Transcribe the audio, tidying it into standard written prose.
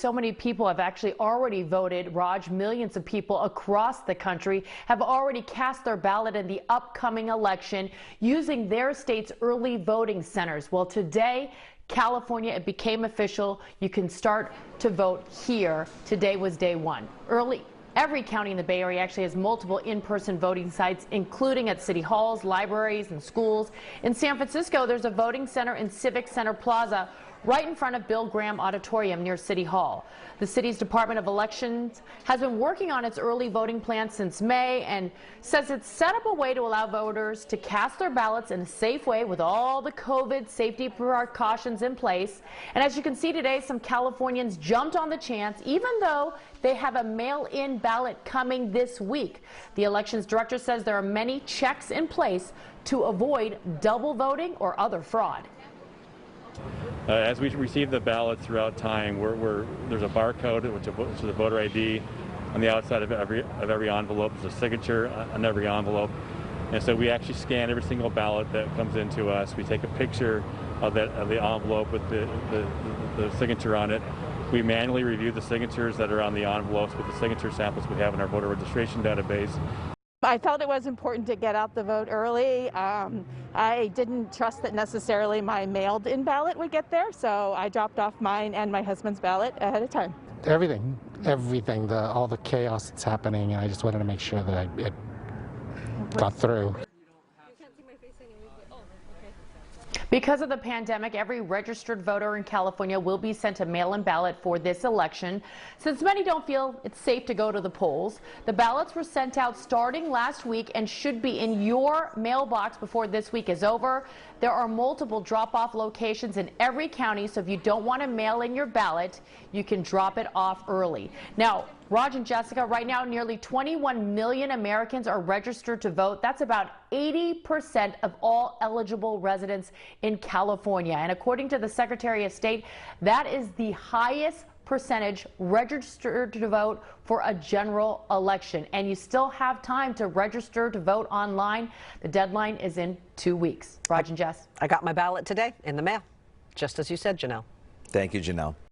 so many people have actually already voted. Raj, millions of people across the country have already cast their ballot in the upcoming election using their state's early voting centers. Well, today, California, it became official. You can start to vote here. Today was day one. Every county in the Bay Area actually has multiple in-person voting sites, including at city halls, libraries, and schools. In San Francisco, there's a voting center in Civic Center Plaza right in front of Bill Graham Auditorium near City Hall. The city's Department of Elections has been working on its early voting plan since May and says it's set up a way to allow voters to cast their ballots in a safe way with all the COVID safety precautions in place. And as you can see today, some Californians jumped on the chance, even though they have a mail-in ballot coming this week. The elections director says there are many checks in place to avoid double voting or other fraud. As we receive the ballots throughout time, there's a barcode, which is a voter ID, on the outside of every envelope. There's a signature on every envelope. And so we actually scan every single ballot that comes into us. We take a picture of the envelope with the signature on it. We manually review the signatures that are on the envelopes with the signature samples we have in our voter registration database. I felt it was important to get out the vote early. I didn't trust that necessarily my mailed-in ballot would get there, so I dropped off mine and my husband's ballot ahead of time. Everything, all the chaos that's happening, and I just wanted to make sure that it got through. Because of the pandemic, every registered voter in California will be sent a mail-in ballot for this election. Since many don't feel it's safe to go to the polls, the ballots were sent out starting last week and should be in your mailbox before this week is over. There are multiple drop-off locations in every county, so if you don't want to mail in your ballot, you can drop it off early. Now, Raj and Jessica, right now nearly 21 million Americans are registered to vote. That's about 80% of all eligible residents in California. And according to the Secretary of State, that is the highest percentage registered to vote for a general election. And you still have time to register to vote online. The deadline is in 2 weeks. Raj and Jess. I got my ballot today in the mail, just as you said, Janelle. Thank you, Janelle.